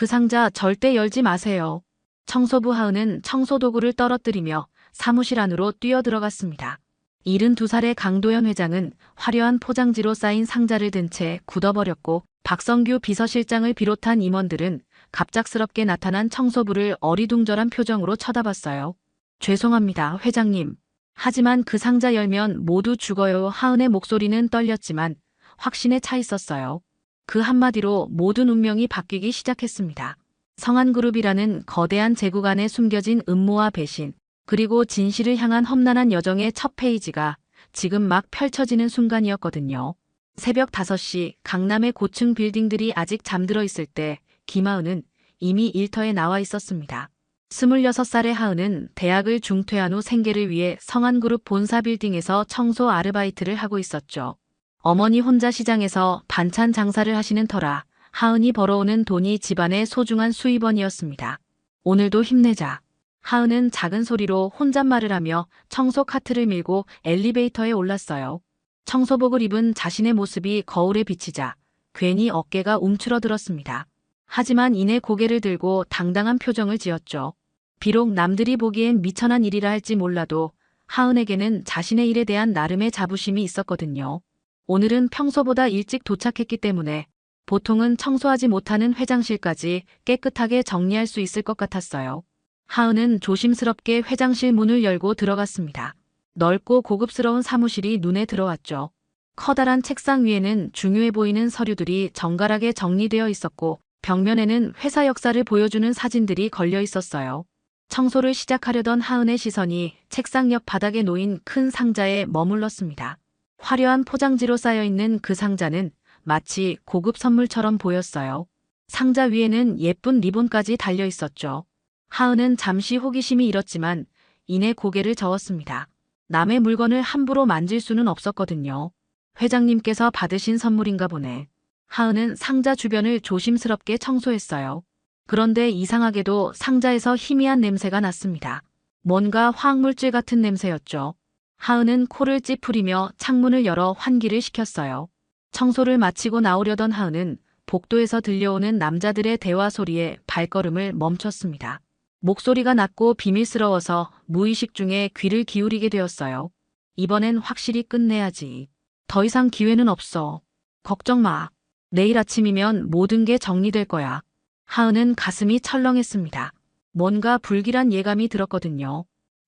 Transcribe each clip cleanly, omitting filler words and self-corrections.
그 상자 절대 열지 마세요. 청소부 하은은 청소도구를 떨어뜨리며 사무실 안으로 뛰어들어갔습니다. 72살의 강도현 회장은 화려한 포장지로 쌓인 상자를 든 채 굳어버렸고, 박성규 비서실장을 비롯한 임원들은 갑작스럽게 나타난 청소부를 어리둥절한 표정으로 쳐다봤어요. 죄송합니다, 회장님. 하지만 그 상자 열면 모두 죽어요. 하은의 목소리는 떨렸지만 확신에 차 있었어요. 그 한마디로 모든 운명이 바뀌기 시작했습니다. 성한그룹이라는 거대한 제국 안에 숨겨진 음모와 배신, 그리고 진실을 향한 험난한 여정의 첫 페이지가 지금 막 펼쳐지는 순간이었거든요. 새벽 5시 강남의 고층 빌딩들이 아직 잠들어 있을 때 김하은은 이미 일터에 나와 있었습니다. 26살의 하은은 대학을 중퇴한 후 생계를 위해 성한그룹 본사 빌딩에서 청소 아르바이트를 하고 있었죠. 어머니 혼자 시장에서 반찬 장사를 하시는 터라 하은이 벌어오는 돈이 집안의 소중한 수입원이었습니다. 오늘도 힘내자. 하은은 작은 소리로 혼잣말을 하며 청소 카트를 밀고 엘리베이터에 올랐어요. 청소복을 입은 자신의 모습이 거울에 비치자 괜히 어깨가 움츠러들었습니다. 하지만 이내 고개를 들고 당당한 표정을 지었죠. 비록 남들이 보기엔 미천한 일이라 할지 몰라도 하은에게는 자신의 일에 대한 나름의 자부심이 있었거든요. 오늘은 평소보다 일찍 도착했기 때문에 보통은 청소하지 못하는 회장실까지 깨끗하게 정리할 수 있을 것 같았어요. 하은은 조심스럽게 회장실 문을 열고 들어갔습니다. 넓고 고급스러운 사무실이 눈에 들어왔죠. 커다란 책상 위에는 중요해 보이는 서류들이 정갈하게 정리되어 있었고, 벽면에는 회사 역사를 보여주는 사진들이 걸려 있었어요. 청소를 시작하려던 하은의 시선이 책상 옆 바닥에 놓인 큰 상자에 머물렀습니다. 화려한 포장지로 쌓여있는 그 상자는 마치 고급 선물처럼 보였어요. 상자 위에는 예쁜 리본까지 달려 있었죠. 하은은 잠시 호기심이 일었지만 이내 고개를 저었습니다. 남의 물건을 함부로 만질 수는 없었거든요. 회장님께서 받으신 선물인가 보네. 하은은 상자 주변을 조심스럽게 청소했어요. 그런데 이상하게도 상자에서 희미한 냄새가 났습니다. 뭔가 화학물질 같은 냄새였죠. 하은은 코를 찌푸리며 창문을 열어 환기를 시켰어요. 청소를 마치고 나오려던 하은은 복도에서 들려오는 남자들의 대화 소리에 발걸음을 멈췄습니다. 목소리가 낮고 비밀스러워서 무의식 중에 귀를 기울이게 되었어요. 이번엔 확실히 끝내야지. 더 이상 기회는 없어. 걱정 마. 내일 아침이면 모든 게 정리될 거야. 하은은 가슴이 철렁했습니다. 뭔가 불길한 예감이 들었거든요.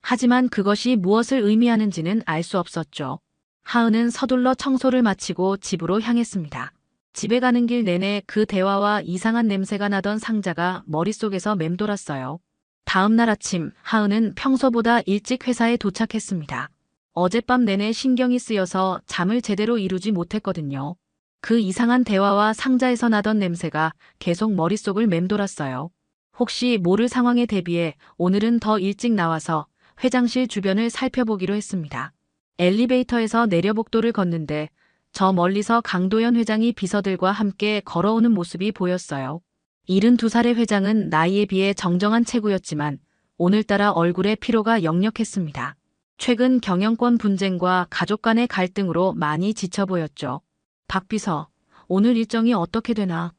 하지만 그것이 무엇을 의미하는지는 알 수 없었죠. 하은은 서둘러 청소를 마치고 집으로 향했습니다. 집에 가는 길 내내 그 대화와 이상한 냄새가 나던 상자가 머릿속에서 맴돌았어요. 다음 날 아침, 하은은 평소보다 일찍 회사에 도착했습니다. 어젯밤 내내 신경이 쓰여서 잠을 제대로 이루지 못했거든요. 그 이상한 대화와 상자에서 나던 냄새가 계속 머릿속을 맴돌았어요. 혹시 모를 상황에 대비해 오늘은 더 일찍 나와서 회장실 주변을 살펴보기로 했습니다. 엘리베이터에서 내려 복도를 걷는데 저 멀리서 강도현 회장이 비서들과 함께 걸어오는 모습이 보였어요. 72살의 회장은 나이에 비해 정정한 체구였지만 오늘따라 얼굴에 피로가 역력했습니다. 최근 경영권 분쟁과 가족 간의 갈등으로 많이 지쳐 보였죠. 박 비서, 오늘 일정이 어떻게 되나?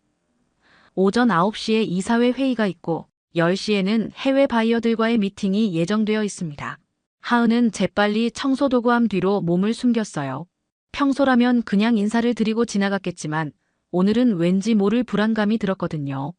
오전 9시에 이사회 회의가 있고 10시에는 해외 바이어들과의 미팅이 예정되어 있습니다. 하은은 재빨리 청소도구함 뒤로 몸을 숨겼어요. 평소라면 그냥 인사를 드리고 지나갔겠지만 오늘은 왠지 모를 불안감이 들었거든요.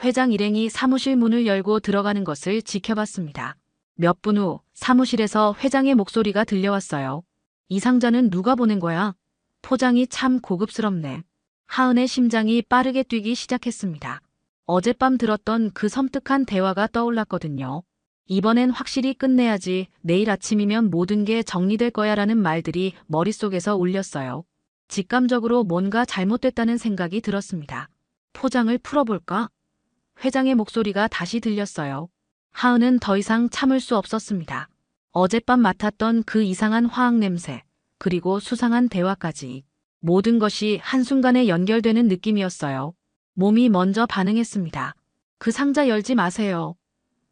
회장 일행이 사무실 문을 열고 들어가는 것을 지켜봤습니다. 몇 분 후 사무실에서 회장의 목소리가 들려왔어요. 이 상자는 누가 보낸 거야? 포장이 참 고급스럽네. 하은의 심장이 빠르게 뛰기 시작했습니다. 어젯밤 들었던 그 섬뜩한 대화가 떠올랐거든요. 이번엔 확실히 끝내야지, 내일 아침이면 모든 게 정리될 거야 라는 말들이 머릿속에서 울렸어요. 직감적으로 뭔가 잘못됐다는 생각이 들었습니다. 포장을 풀어볼까? 회장의 목소리가 다시 들렸어요. 하은은 더 이상 참을 수 없었습니다. 어젯밤 맡았던 그 이상한 화학 냄새, 그리고 수상한 대화까지. 모든 것이 한순간에 연결되는 느낌이었어요. 몸이 먼저 반응했습니다. 그 상자 열지 마세요.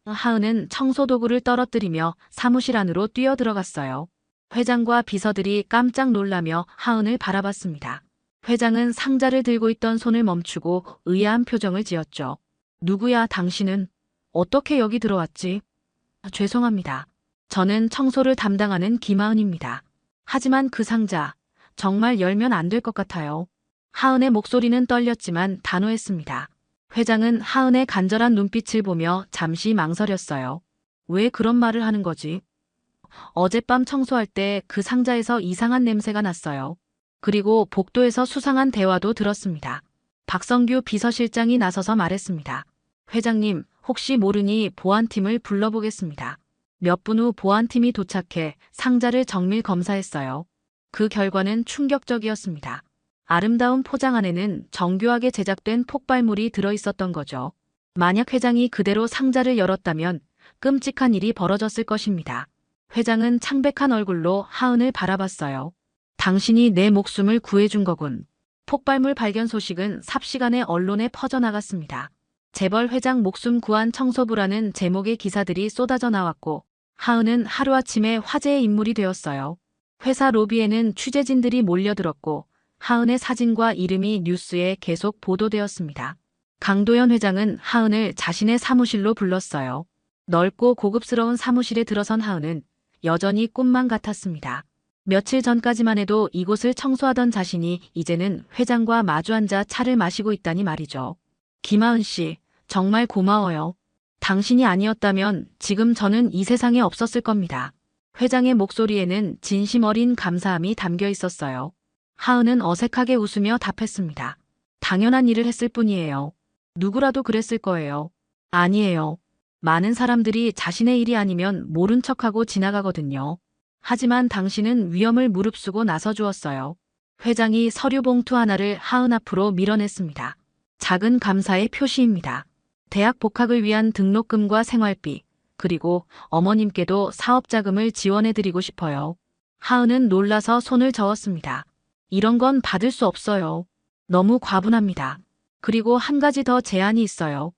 하은은 청소도구를 떨어뜨리며 사무실 안으로 뛰어들어갔어요. 회장과 비서들이 깜짝 놀라며 하은을 바라봤습니다. 회장은 상자를 들고 있던 손을 멈추고 의아한 표정을 지었죠. 누구야, 당신은? 어떻게 여기 들어왔지? 죄송합니다. 저는 청소를 담당하는 김하은입니다. 하지만 그 상자, 정말 열면 안 될 것 같아요. 하은의 목소리는 떨렸지만 단호했습니다. 회장은 하은의 간절한 눈빛을 보며 잠시 망설였어요. 왜 그런 말을 하는 거지? 어젯밤 청소할 때 그 상자에서 이상한 냄새가 났어요. 그리고 복도에서 수상한 대화도 들었습니다. 박성규 비서실장이 나서서 말했습니다. 회장님, 혹시 모르니 보안팀을 불러보겠습니다. 몇 분 후 보안팀이 도착해 상자를 정밀 검사했어요. 그 결과는 충격적이었습니다. 아름다운 포장 안에는 정교하게 제작된 폭발물이 들어있었던 거죠. 만약 회장이 그대로 상자를 열었다면 끔찍한 일이 벌어졌을 것입니다. 회장은 창백한 얼굴로 하은을 바라봤어요. 당신이 내 목숨을 구해준 거군. 폭발물 발견 소식은 삽시간에 언론에 퍼져나갔습니다. 재벌 회장 목숨 구한 청소부라는 제목의 기사들이 쏟아져 나왔고 하은은 하루아침에 화제의 인물이 되었어요. 회사 로비에는 취재진들이 몰려들었고 하은의 사진과 이름이 뉴스에 계속 보도되었습니다. 강도연 회장은 하은을 자신의 사무실로 불렀어요. 넓고 고급스러운 사무실에 들어선 하은은 여전히 꿈만 같았습니다. 며칠 전까지만 해도 이곳을 청소하던 자신이 이제는 회장과 마주 앉아 차를 마시고 있다니 말이죠. 김하은 씨, 정말 고마워요. 당신이 아니었다면 지금 저는 이 세상에 없었을 겁니다. 회장의 목소리에는 진심 어린 감사함이 담겨 있었어요. 하은은 어색하게 웃으며 답했습니다. 당연한 일을 했을 뿐이에요. 누구라도 그랬을 거예요. 아니에요. 많은 사람들이 자신의 일이 아니면 모른 척하고 지나가거든요. 하지만 당신은 위험을 무릅쓰고 나서주었어요. 회장이 서류 봉투 하나를 하은 앞으로 밀어냈습니다. 작은 감사의 표시입니다. 대학 복학을 위한 등록금과 생활비, 그리고 어머님께도 사업자금을 지원해드리고 싶어요. 하은은 놀라서 손을 저었습니다. 이런 건 받을 수 없어요. 너무 과분합니다. 그리고 한 가지 더 제안이 있어요.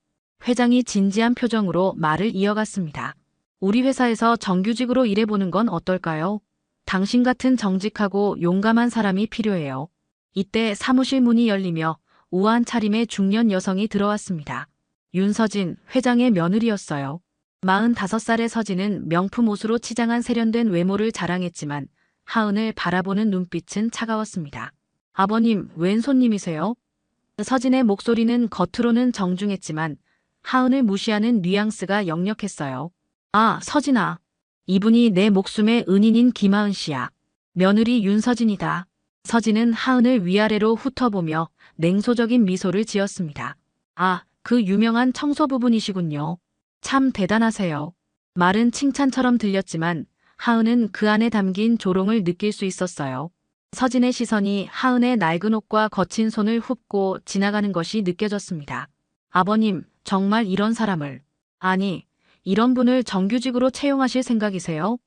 회장이 진지한 표정으로 말을 이어갔습니다. 우리 회사에서 정규직으로 일해보는 건 어떨까요? 당신 같은 정직하고 용감한 사람이 필요해요. 이때 사무실 문이 열리며 우아한 차림의 중년 여성이 들어왔습니다. 윤서진, 회장의 며느리였어요. 45살의 서진은 명품 옷으로 치장한 세련된 외모를 자랑했지만 하은을 바라보는 눈빛은 차가웠습니다. 아버님, 웬 손님이세요? 서진의 목소리는 겉으로는 정중했지만 하은을 무시하는 뉘앙스가 역력했어요. 아, 서진아. 이분이 내 목숨의 은인인 김하은 씨야. 며느리 윤서진이다. 서진은 하은을 위아래로 훑어보며 냉소적인 미소를 지었습니다. 아, 그 유명한 청소부분이시군요. 참 대단하세요. 말은 칭찬처럼 들렸지만 하은은 그 안에 담긴 조롱을 느낄 수 있었어요. 서진의 시선이 하은의 낡은 옷과 거친 손을 훑고 지나가는 것이 느껴졌습니다. 아버님, 정말 이런 사람을, 아니, 이런 분을 정규직으로 채용하실 생각이세요?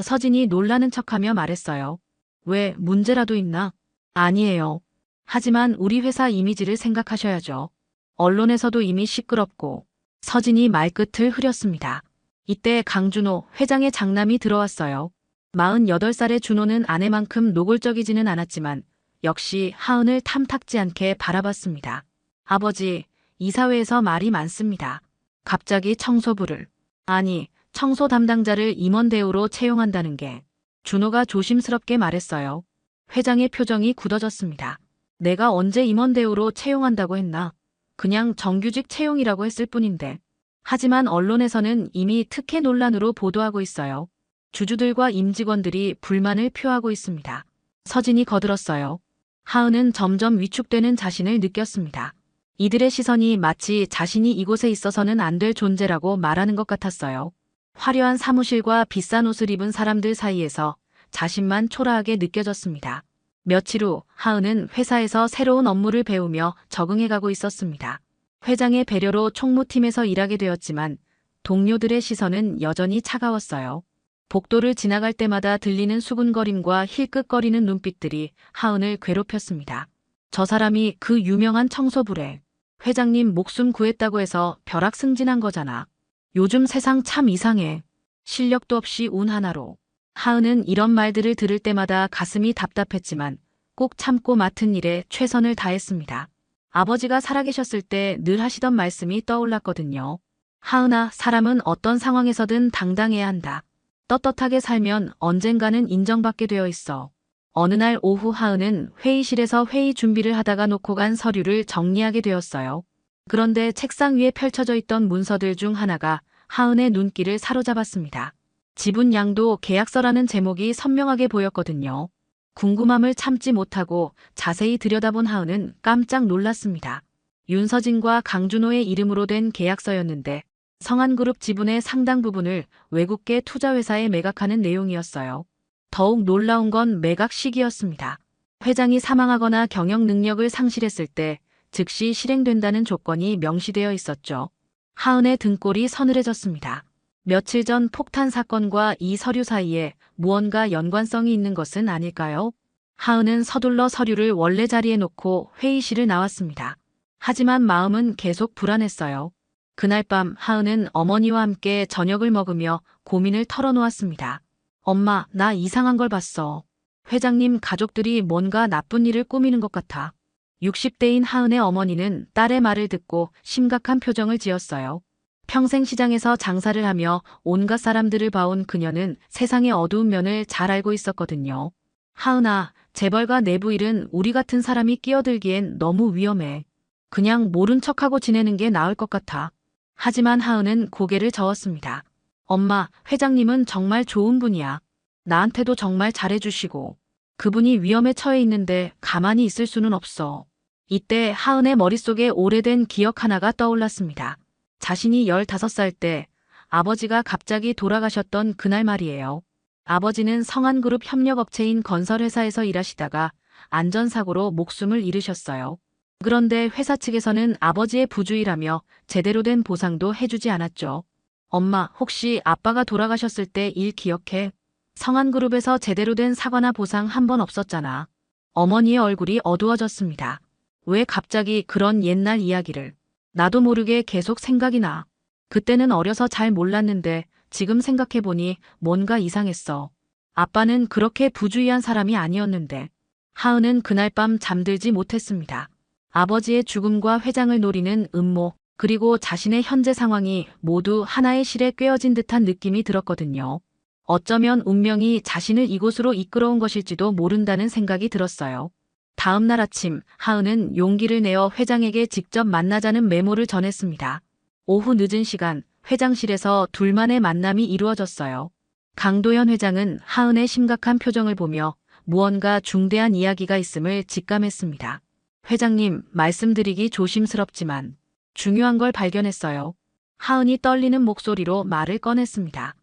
서진이 놀라는 척하며 말했어요. 왜, 문제라도 있나? 아니에요. 하지만 우리 회사 이미지를 생각하셔야죠. 언론에서도 이미 시끄럽고. 서진이 말끝을 흐렸습니다. 이때 강준호 회장의 장남이 들어왔어요. 48살의 준호는 아내만큼 노골적이지는 않았지만 역시 하은을 탐탁지 않게 바라봤습니다. 아버지, 이사회에서 말이 많습니다. 갑자기 청소부를, 아니, 청소 담당자를 임원 대우로 채용한다는 게. 준호가 조심스럽게 말했어요. 회장의 표정이 굳어졌습니다. 내가 언제 임원 대우로 채용한다고 했나? 그냥 정규직 채용이라고 했을 뿐인데. 하지만 언론에서는 이미 특혜 논란으로 보도하고 있어요. 주주들과 임직원들이 불만을 표하고 있습니다. 서진이 거들었어요. 하은은 점점 위축되는 자신을 느꼈습니다. 이들의 시선이 마치 자신이 이곳에 있어서는 안 될 존재라고 말하는 것 같았어요. 화려한 사무실과 비싼 옷을 입은 사람들 사이에서 자신만 초라하게 느껴졌습니다. 며칠 후 하은은 회사에서 새로운 업무를 배우며 적응해가고 있었습니다. 회장의 배려로 총무팀에서 일하게 되었지만 동료들의 시선은 여전히 차가웠어요. 복도를 지나갈 때마다 들리는 수군거림과 힐끗거리는 눈빛들이 하은을 괴롭혔습니다. 저 사람이 그 유명한 청소부래. 회장님 목숨 구했다고 해서 벼락승진한 거잖아. 요즘 세상 참 이상해. 실력도 없이 운 하나로. 하은은 이런 말들을 들을 때마다 가슴이 답답했지만 꼭 참고 맡은 일에 최선을 다했습니다. 아버지가 살아계셨을 때 늘 하시던 말씀이 떠올랐거든요. 하은아, 사람은 어떤 상황에서든 당당해야 한다. 떳떳하게 살면 언젠가는 인정받게 되어 있어. 어느 날 오후 하은은 회의실에서 회의 준비를 하다가 놓고 간 서류를 정리하게 되었어요. 그런데 책상 위에 펼쳐져 있던 문서들 중 하나가 하은의 눈길을 사로잡았습니다. 지분 양도 계약서라는 제목이 선명하게 보였거든요. 궁금함을 참지 못하고 자세히 들여다본 하은은 깜짝 놀랐습니다. 윤서진과 강준호의 이름으로 된 계약서였는데 성한그룹 지분의 상당 부분을 외국계 투자회사에 매각하는 내용이었어요. 더욱 놀라운 건 매각 시기였습니다. 회장이 사망하거나 경영 능력을 상실했을 때 즉시 실행된다는 조건이 명시되어 있었죠. 하은의 등골이 서늘해졌습니다. 며칠 전 폭탄 사건과 이 서류 사이에 무언가 연관성이 있는 것은 아닐까요? 하은은 서둘러 서류를 원래 자리에 놓고 회의실을 나왔습니다. 하지만 마음은 계속 불안했어요. 그날 밤 하은은 어머니와 함께 저녁을 먹으며 고민을 털어놓았습니다. 엄마, 나 이상한 걸 봤어. 회장님 가족들이 뭔가 나쁜 일을 꾸미는 것 같아. 60대인 하은의 어머니는 딸의 말을 듣고 심각한 표정을 지었어요. 평생 시장에서 장사를 하며 온갖 사람들을 봐온 그녀는 세상의 어두운 면을 잘 알고 있었거든요. 하은아, 재벌가 내부 일은 우리 같은 사람이 끼어들기엔 너무 위험해. 그냥 모른 척하고 지내는 게 나을 것 같아. 하지만 하은은 고개를 저었습니다. 엄마, 회장님은 정말 좋은 분이야. 나한테도 정말 잘해주시고. 그분이 위험에 처해 있는데 가만히 있을 수는 없어. 이때 하은의 머릿속에 오래된 기억 하나가 떠올랐습니다. 자신이 15살 때 아버지가 갑자기 돌아가셨던 그날 말이에요. 아버지는 성한그룹 협력업체인 건설회사에서 일하시다가 안전사고로 목숨을 잃으셨어요. 그런데 회사 측에서는 아버지의 부주의라며 제대로 된 보상도 해주지 않았죠. 엄마, 혹시 아빠가 돌아가셨을 때 일 기억해? 성한그룹에서 제대로 된 사과나 보상 한 번 없었잖아. 어머니의 얼굴이 어두워졌습니다. 왜 갑자기 그런 옛날 이야기를? 나도 모르게 계속 생각이 나. 그때는 어려서 잘 몰랐는데 지금 생각해보니 뭔가 이상했어. 아빠는 그렇게 부주의한 사람이 아니었는데. 하은은 그날 밤 잠들지 못했습니다. 아버지의 죽음과 회장을 노리는 음모, 그리고 자신의 현재 상황이 모두 하나의 실에 꿰어진 듯한 느낌이 들었거든요. 어쩌면 운명이 자신을 이곳으로 이끌어온 것일지도 모른다는 생각이 들었어요. 다음 날 아침, 하은은 용기를 내어 회장에게 직접 만나자는 메모를 전했습니다. 오후 늦은 시간, 회장실에서 둘만의 만남이 이루어졌어요. 강도현 회장은 하은의 심각한 표정을 보며 무언가 중대한 이야기가 있음을 직감했습니다. 회장님, 말씀드리기 조심스럽지만 중요한 걸 발견했어요. 하은이 떨리는 목소리로 말을 꺼냈습니다.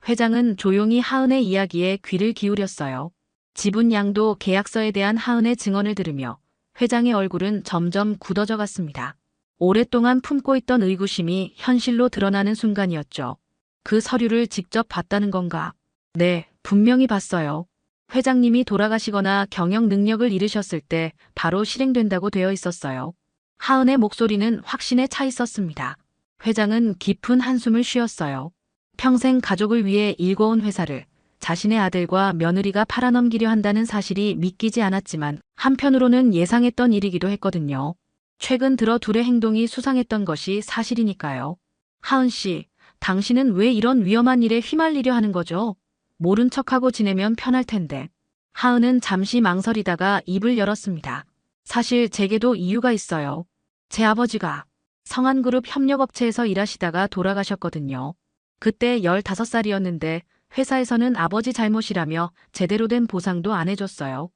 회장은 조용히 하은의 이야기에 귀를 기울였어요. 지분 양도 계약서에 대한 하은의 증언을 들으며 회장의 얼굴은 점점 굳어져 갔습니다. 오랫동안 품고 있던 의구심이 현실로 드러나는 순간이었죠. 그 서류를 직접 봤다는 건가? 네, 분명히 봤어요. 회장님이 돌아가시거나 경영 능력을 잃으셨을 때 바로 실행된다고 되어 있었어요. 하은의 목소리는 확신에 차 있었습니다. 회장은 깊은 한숨을 쉬었어요. 평생 가족을 위해 일궈온 회사를 자신의 아들과 며느리가 팔아넘기려 한다는 사실이 믿기지 않았지만 한편으로는 예상했던 일이기도 했거든요. 최근 들어 둘의 행동이 수상했던 것이 사실이니까요. 하은 씨, 당신은 왜 이런 위험한 일에 휘말리려 하는 거죠? 모른 척하고 지내면 편할 텐데. 하은은 잠시 망설이다가 입을 열었습니다. 사실 제게도 이유가 있어요. 제 아버지가 성한그룹 협력업체에서 일하시다가 돌아가셨거든요. 그때 15살이었는데 회사에서는 아버지 잘못이라며 제대로 된 보상도 안 해줬어요.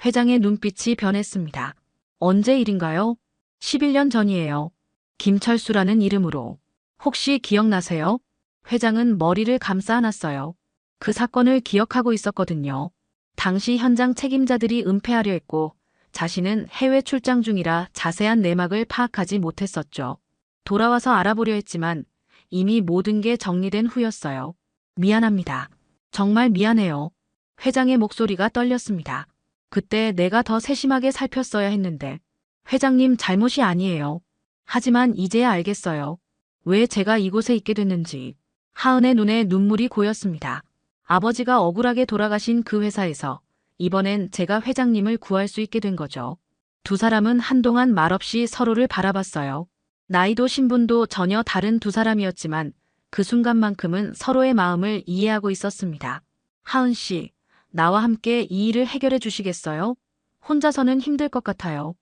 회장의 눈빛이 변했습니다. 언제 일인가요? 11년 전이에요. 김철수라는 이름으로. 혹시 기억나세요? 회장은 머리를 감싸 안았어요. 그 사건을 기억하고 있었거든요. 당시 현장 책임자들이 은폐하려 했고 자신은 해외 출장 중이라 자세한 내막을 파악하지 못했었죠. 돌아와서 알아보려 했지만 이미 모든 게 정리된 후였어요. 미안합니다. 정말 미안해요. 회장의 목소리가 떨렸습니다. 그때 내가 더 세심하게 살폈어야 했는데. 회장님 잘못이 아니에요. 하지만 이제야 알겠어요. 왜 제가 이곳에 있게 됐는지. 하은의 눈에 눈물이 고였습니다. 아버지가 억울하게 돌아가신 그 회사에서 이번엔 제가 회장님을 구할 수 있게 된 거죠. 두 사람은 한동안 말없이 서로를 바라봤어요. 나이도 신분도 전혀 다른 두 사람이었지만 그 순간만큼은 서로의 마음을 이해하고 있었습니다. 하은 씨, 나와 함께 이 일을 해결해 주시겠어요? 혼자서는 힘들 것 같아요.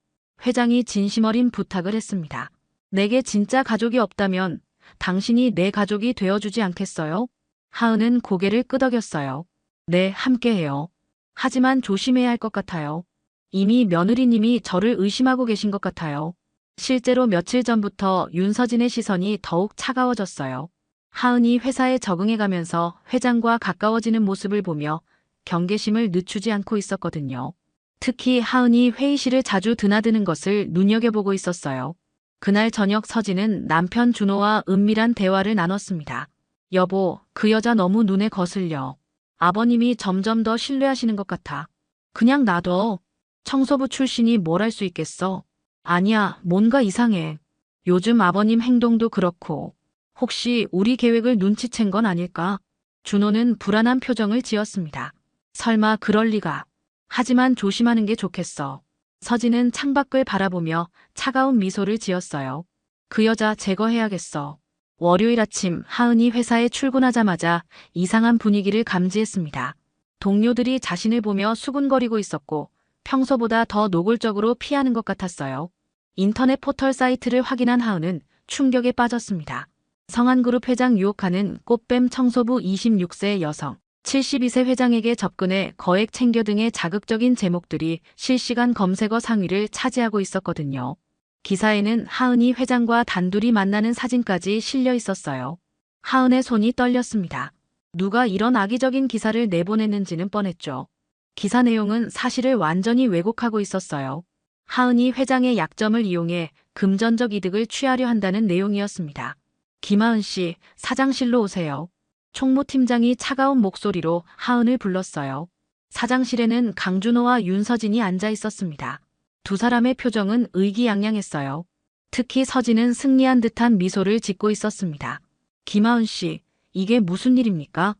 회장이 진심 어린 부탁을 했습니다. 내게 진짜 가족이 없다면 당신이 내 가족이 되어주지 않겠어요? 하은은 고개를 끄덕였어요. 네, 함께해요. 하지만 조심해야 할 것 같아요. 이미 며느리님이 저를 의심하고 계신 것 같아요. 실제로 며칠 전부터 윤서진의 시선이 더욱 차가워졌어요. 하은이 회사에 적응해가면서 회장과 가까워지는 모습을 보며 경계심을 늦추지 않고 있었거든요. 특히 하은이 회의실을 자주 드나드는 것을 눈여겨보고 있었어요. 그날 저녁 서진은 남편 준호와 은밀한 대화를 나눴습니다. 여보, 그 여자 너무 눈에 거슬려. 아버님이 점점 더 신뢰하시는 것 같아. 그냥 놔둬. 청소부 출신이 뭘 할 수 있겠어. 아니야, 뭔가 이상해. 요즘 아버님 행동도 그렇고. 혹시 우리 계획을 눈치챈 건 아닐까? 준호는 불안한 표정을 지었습니다. 설마 그럴 리가. 하지만 조심하는 게 좋겠어. 서진은 창밖을 바라보며 차가운 미소를 지었어요. 그 여자 제거해야겠어. 월요일 아침 하은이 회사에 출근하자마자 이상한 분위기를 감지했습니다. 동료들이 자신을 보며 수군거리고 있었고 평소보다 더 노골적으로 피하는 것 같았어요. 인터넷 포털 사이트를 확인한 하은은 충격에 빠졌습니다. 성한그룹 회장 유혹하는 꽃뱀 청소부 26세 여성, 72세 회장에게 접근해 거액 챙겨 등의 자극적인 제목들이 실시간 검색어 상위를 차지하고 있었거든요. 기사에는 하은이 회장과 단둘이 만나는 사진까지 실려 있었어요. 하은의 손이 떨렸습니다. 누가 이런 악의적인 기사를 내보냈는지는 뻔했죠. 기사 내용은 사실을 완전히 왜곡하고 있었어요. 하은이 회장의 약점을 이용해 금전적 이득을 취하려 한다는 내용이었습니다. 김하은 씨, 사장실로 오세요. 총무팀장이 차가운 목소리로 하은을 불렀어요. 사장실에는 강준호와 윤서진이 앉아 있었습니다. 두 사람의 표정은 의기양양했어요. 특히 서진은 승리한 듯한 미소를 짓고 있었습니다. 김하은 씨, 이게 무슨 일입니까?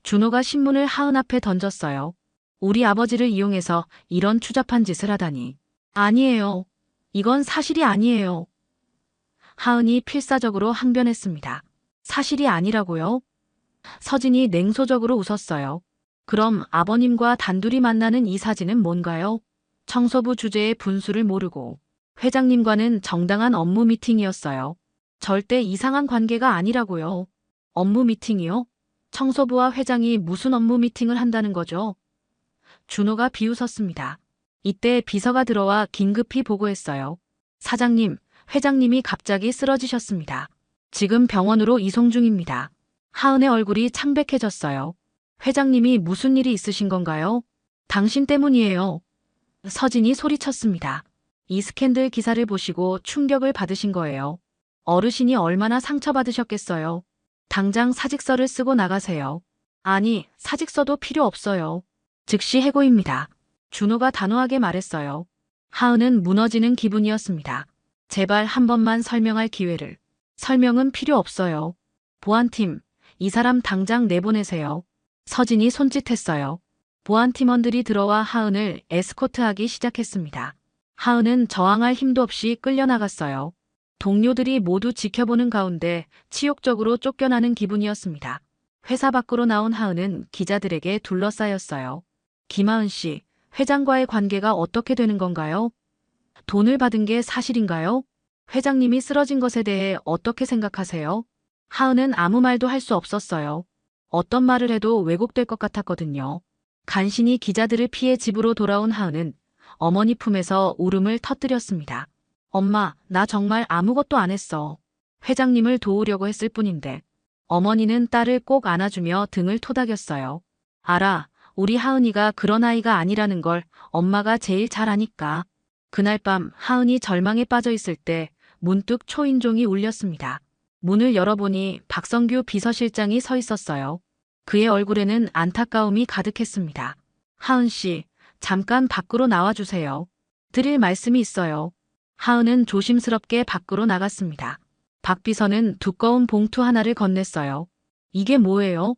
준호가 신문을 하은 앞에 던졌어요. 우리 아버지를 이용해서 이런 추잡한 짓을 하다니. 아니에요. 이건 사실이 아니에요. 하은이 필사적으로 항변했습니다. 사실이 아니라고요? 서진이 냉소적으로 웃었어요. 그럼 아버님과 단둘이 만나는 이 사진은 뭔가요? 청소부 주제의 분수를 모르고 회장님과는 정당한 업무 미팅이었어요. 절대 이상한 관계가 아니라고요. 업무 미팅이요? 청소부와 회장이 무슨 업무 미팅을 한다는 거죠? 준호가 비웃었습니다. 이때 비서가 들어와 긴급히 보고했어요. 사장님, 회장님이 갑자기 쓰러지셨습니다. 지금 병원으로 이송 중입니다. 하은의 얼굴이 창백해졌어요. 회장님이 무슨 일이 있으신 건가요? 당신 때문이에요. 서진이 소리쳤습니다. 이 스캔들 기사를 보시고 충격을 받으신 거예요. 어르신이 얼마나 상처받으셨겠어요. 당장 사직서를 쓰고 나가세요. 아니, 사직서도 필요 없어요. 즉시 해고입니다. 준호가 단호하게 말했어요. 하은은 무너지는 기분이었습니다. 제발 한 번만 설명할 기회를. 설명은 필요 없어요. 보안팀, 이 사람 당장 내보내세요. 서진이 손짓했어요. 보안팀원들이 들어와 하은을 에스코트하기 시작했습니다. 하은은 저항할 힘도 없이 끌려나갔어요. 동료들이 모두 지켜보는 가운데 치욕적으로 쫓겨나는 기분이었습니다. 회사 밖으로 나온 하은은 기자들에게 둘러싸였어요. 김하은 씨, 회장과의 관계가 어떻게 되는 건가요? 돈을 받은 게 사실인가요? 회장님이 쓰러진 것에 대해 어떻게 생각하세요? 하은은 아무 말도 할 수 없었어요. 어떤 말을 해도 왜곡될 것 같았거든요. 간신히 기자들을 피해 집으로 돌아온 하은은 어머니 품에서 울음을 터뜨렸습니다. 엄마, 나 정말 아무것도 안 했어. 회장님을 도우려고 했을 뿐인데. 어머니는 딸을 꼭 안아주며 등을 토닥였어요. 알아, 우리 하은이가 그런 아이가 아니라는 걸 엄마가 제일 잘 아니까. 그날 밤 하은이 절망에 빠져 있을 때 문득 초인종이 울렸습니다. 문을 열어보니 박성규 비서실장이 서 있었어요. 그의 얼굴에는 안타까움이 가득했습니다. 하은 씨, 잠깐 밖으로 나와주세요. 드릴 말씀이 있어요. 하은은 조심스럽게 밖으로 나갔습니다. 박 비서는 두꺼운 봉투 하나를 건넸어요. 이게 뭐예요?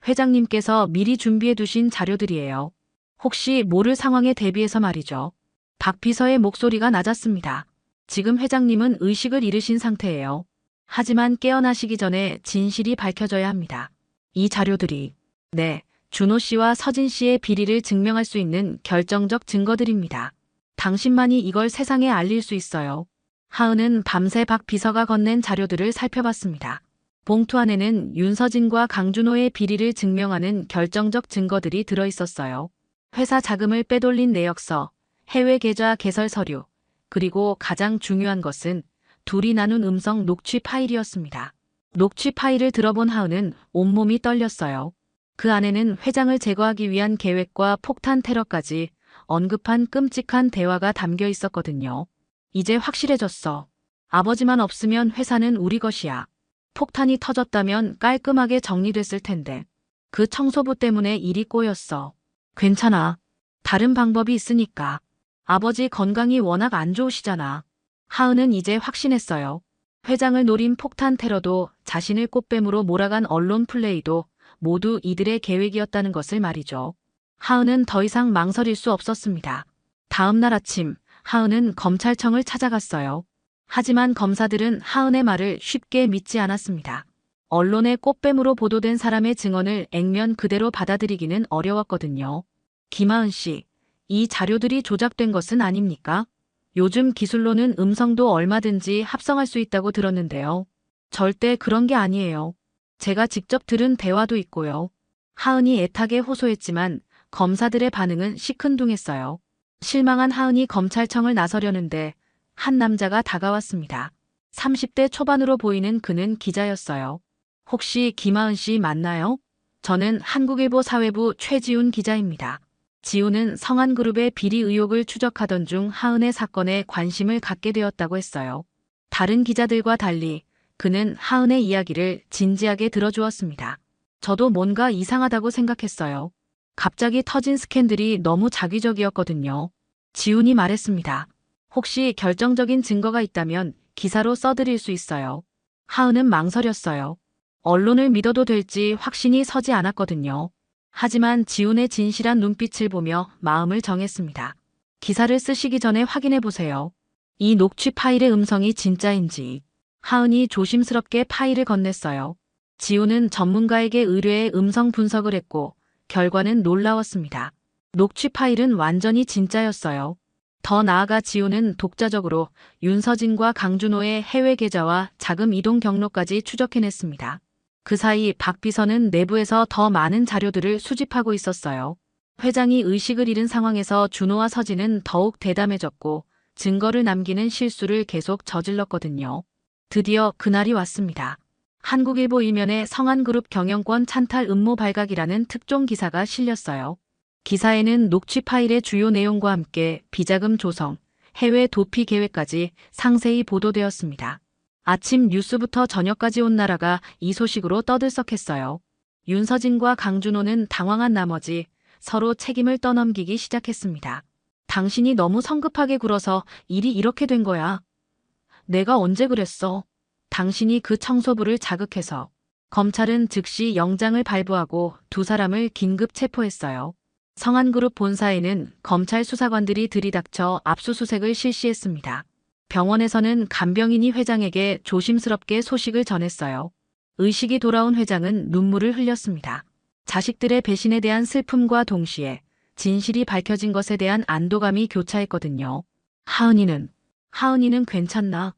회장님께서 미리 준비해 두신 자료들이에요. 혹시 모를 상황에 대비해서 말이죠. 박 비서의 목소리가 낮았습니다. 지금 회장님은 의식을 잃으신 상태예요. 하지만 깨어나시기 전에 진실이 밝혀져야 합니다. 이 자료들이, 네, 준호 씨와 서진 씨의 비리를 증명할 수 있는 결정적 증거들입니다. 당신만이 이걸 세상에 알릴 수 있어요. 하은은 밤새 박 비서가 건넨 자료들을 살펴봤습니다. 봉투 안에는 윤서진과 강준호의 비리를 증명하는 결정적 증거들이 들어있었어요. 회사 자금을 빼돌린 내역서, 해외 계좌 개설 서류, 그리고 가장 중요한 것은 둘이 나눈 음성 녹취 파일이었습니다. 녹취 파일을 들어본 하은은 온몸이 떨렸어요. 그 안에는 회장을 제거하기 위한 계획과 폭탄 테러까지 언급한 끔찍한 대화가 담겨 있었거든요. 이제 확실해졌어. 아버지만 없으면 회사는 우리 것이야. 폭탄이 터졌다면 깔끔하게 정리됐을 텐데. 그 청소부 때문에 일이 꼬였어. 괜찮아. 다른 방법이 있으니까. 아버지 건강이 워낙 안 좋으시잖아. 하은은 이제 확신했어요. 회장을 노린 폭탄 테러도 자신을 꽃뱀으로 몰아간 언론 플레이도 모두 이들의 계획이었다는 것을 말이죠. 하은은 더 이상 망설일 수 없었습니다. 다음 날 아침, 하은은 검찰청을 찾아갔어요. 하지만 검사들은 하은의 말을 쉽게 믿지 않았습니다. 언론의 꽃뱀으로 보도된 사람의 증언을 액면 그대로 받아들이기는 어려웠거든요. 김하은 씨, 이 자료들이 조작된 것은 아닙니까? 요즘 기술로는 음성도 얼마든지 합성할 수 있다고 들었는데요. 절대 그런 게 아니에요. 제가 직접 들은 대화도 있고요. 하은이 애타게 호소했지만 검사들의 반응은 시큰둥했어요. 실망한 하은이 검찰청을 나서려는데 한 남자가 다가왔습니다. 30대 초반으로 보이는 그는 기자였어요. 혹시 김하은 씨 맞나요? 저는 한국일보 사회부 최지훈 기자입니다. 지훈은 성한그룹의 비리 의혹을 추적하던 중 하은의 사건에 관심을 갖게 되었다고 했어요. 다른 기자들과 달리 그는 하은의 이야기를 진지하게 들어주었습니다. 저도 뭔가 이상하다고 생각했어요. 갑자기 터진 스캔들이 너무 자기적이었거든요. 지훈이 말했습니다. 혹시 결정적인 증거가 있다면 기사로 써드릴 수 있어요. 하은은 망설였어요. 언론을 믿어도 될지 확신이 서지 않았거든요. 하지만 지훈의 진실한 눈빛을 보며 마음을 정했습니다. 기사를 쓰시기 전에 확인해 보세요. 이 녹취 파일의 음성이 진짜인지. 하은이 조심스럽게 파일을 건넸어요. 지훈은 전문가에게 의뢰해 음성 분석을 했고 결과는 놀라웠습니다. 녹취 파일은 완전히 진짜였어요. 더 나아가 지훈은 독자적으로 윤서진과 강준호의 해외 계좌와 자금 이동 경로까지 추적해냈습니다. 그 사이 박 비서는 내부에서 더 많은 자료들을 수집하고 있었어요. 회장이 의식을 잃은 상황에서 준호와 서진은 더욱 대담해졌고 증거를 남기는 실수를 계속 저질렀거든요. 드디어 그날이 왔습니다. 한국일보 일면에 성한그룹 경영권 찬탈 음모 발각이라는 특종 기사가 실렸어요. 기사에는 녹취 파일의 주요 내용과 함께 비자금 조성, 해외 도피 계획까지 상세히 보도되었습니다. 아침 뉴스부터 저녁까지 온 나라가 이 소식으로 떠들썩했어요. 윤서진과 강준호는 당황한 나머지 서로 책임을 떠넘기기 시작했습니다. 당신이 너무 성급하게 굴어서 일이 이렇게 된 거야. 내가 언제 그랬어? 당신이 그 청소부를 자극해서. 검찰은 즉시 영장을 발부하고 두 사람을 긴급 체포했어요. 성한그룹 본사에는 검찰 수사관들이 들이닥쳐 압수수색을 실시했습니다. 병원에서는 간병인이 회장에게 조심스럽게 소식을 전했어요. 의식이 돌아온 회장은 눈물을 흘렸습니다. 자식들의 배신에 대한 슬픔과 동시에 진실이 밝혀진 것에 대한 안도감이 교차했거든요. 하은이는 괜찮나?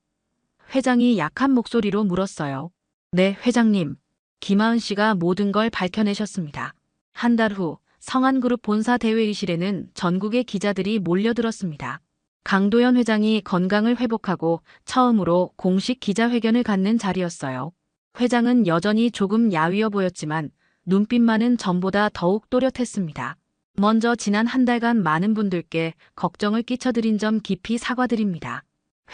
회장이 약한 목소리로 물었어요. 네, 회장님. 김하은 씨가 모든 걸 밝혀내셨습니다. 한 달 후 성한그룹 본사 대회의실에는 전국의 기자들이 몰려들었습니다. 강도연 회장이 건강을 회복하고 처음으로 공식 기자회견을 갖는 자리였어요. 회장은 여전히 조금 야위어 보였지만 눈빛만은 전보다 더욱 또렷했습니다. 먼저 지난 한 달간 많은 분들께 걱정을 끼쳐드린 점 깊이 사과드립니다.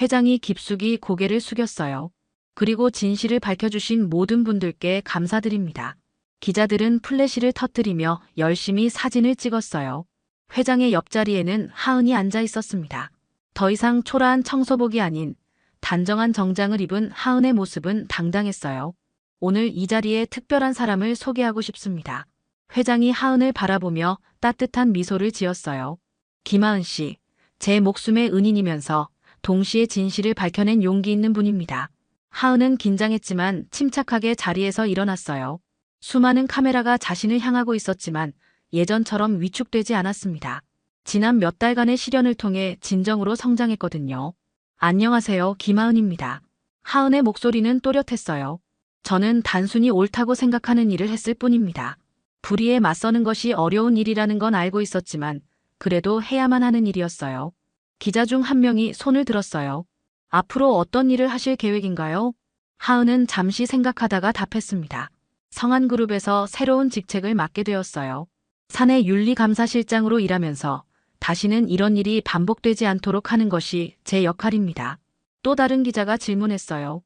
회장이 깊숙이 고개를 숙였어요. 그리고 진실을 밝혀주신 모든 분들께 감사드립니다. 기자들은 플래시를 터뜨리며 열심히 사진을 찍었어요. 회장의 옆자리에는 하은이 앉아 있었습니다. 더 이상 초라한 청소복이 아닌 단정한 정장을 입은 하은의 모습은 당당했어요. 오늘 이 자리에 특별한 사람을 소개하고 싶습니다. 회장이 하은을 바라보며 따뜻한 미소를 지었어요. 김하은 씨, 제 목숨의 은인이면서 동시에 진실을 밝혀낸 용기 있는 분입니다. 하은은 긴장했지만 침착하게 자리에서 일어났어요. 수많은 카메라가 자신을 향하고 있었지만 예전처럼 위축되지 않았습니다. 지난 몇 달간의 시련을 통해 진정으로 성장했거든요. 안녕하세요, 김하은입니다. 하은의 목소리는 또렷했어요. 저는 단순히 옳다고 생각하는 일을 했을 뿐입니다. 불의에 맞서는 것이 어려운 일이라는 건 알고 있었지만 그래도 해야만 하는 일이었어요. 기자 중 한 명이 손을 들었어요. 앞으로 어떤 일을 하실 계획인가요? 하은은 잠시 생각하다가 답했습니다. 성안그룹에서 새로운 직책을 맡게 되었어요. 사내 윤리감사실장으로 일하면서 다시는 이런 일이 반복되지 않도록 하는 것이 제 역할입니다. 또 다른 기자가 질문했어요.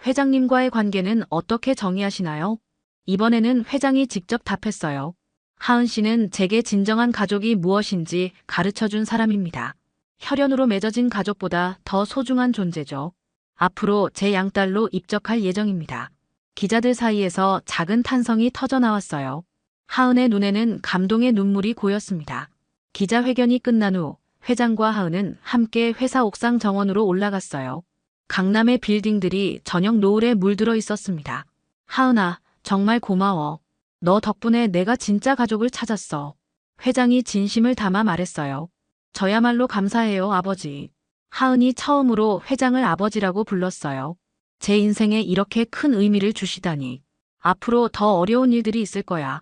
회장님과의 관계는 어떻게 정의하시나요? 이번에는 회장이 직접 답했어요. 하은 씨는 제게 진정한 가족이 무엇인지 가르쳐준 사람입니다. 혈연으로 맺어진 가족보다 더 소중한 존재죠. 앞으로 제 양딸로 입적할 예정입니다. 기자들 사이에서 작은 탄성이 터져나왔어요. 하은의 눈에는 감동의 눈물이 고였습니다. 기자회견이 끝난 후 회장과 하은은 함께 회사 옥상 정원으로 올라갔어요. 강남의 빌딩들이 저녁 노을에 물들어 있었습니다. 하은아, 정말 고마워. 너 덕분에 내가 진짜 가족을 찾았어. 회장이 진심을 담아 말했어요. 저야말로 감사해요, 아버지. 하은이 처음으로 회장을 아버지라고 불렀어요. 제 인생에 이렇게 큰 의미를 주시다니. 앞으로 더 어려운 일들이 있을 거야.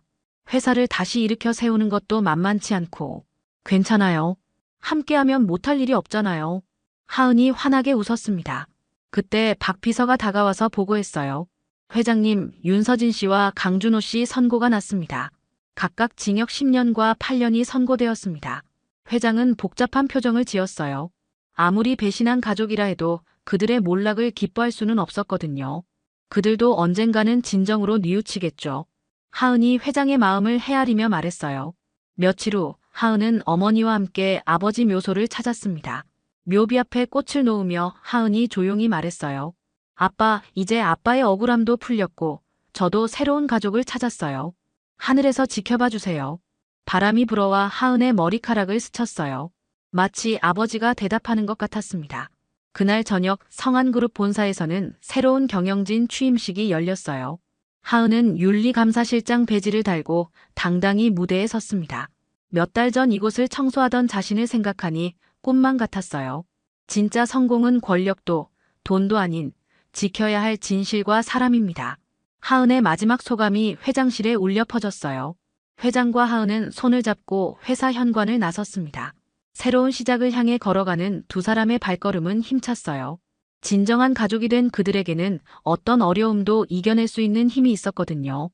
회사를 다시 일으켜 세우는 것도 만만치 않고. 괜찮아요. 함께하면 못할 일이 없잖아요. 하은이 환하게 웃었습니다. 그때 박 비서가 다가와서 보고했어요. 회장님, 윤서진 씨와 강준호 씨 선고가 났습니다. 각각 징역 10년과 8년이 선고되었습니다. 회장은 복잡한 표정을 지었어요. 아무리 배신한 가족이라 해도 그들의 몰락을 기뻐할 수는 없었거든요. 그들도 언젠가는 진정으로 뉘우치겠죠. 하은이 회장의 마음을 헤아리며 말했어요. 며칠 후 하은은 어머니와 함께 아버지 묘소를 찾았습니다. 묘비 앞에 꽃을 놓으며 하은이 조용히 말했어요. 아빠, 이제 아빠의 억울함도 풀렸고 저도 새로운 가족을 찾았어요. 하늘에서 지켜봐 주세요. 바람이 불어와 하은의 머리카락을 스쳤어요. 마치 아버지가 대답하는 것 같았습니다. 그날 저녁 성안그룹 본사에서는 새로운 경영진 취임식이 열렸어요. 하은은 윤리감사실장 배지를 달고 당당히 무대에 섰습니다. 몇 달 전 이곳을 청소하던 자신을 생각하니 꿈만 같았어요. 진짜 성공은 권력도 돈도 아닌 지켜야 할 진실과 사람입니다. 하은의 마지막 소감이 회장실에 울려 퍼졌어요. 회장과 하은은 손을 잡고 회사 현관을 나섰습니다. 새로운 시작을 향해 걸어가는 두 사람의 발걸음은 힘찼어요. 진정한 가족이 된 그들에게는 어떤 어려움도 이겨낼 수 있는 힘이 있었거든요.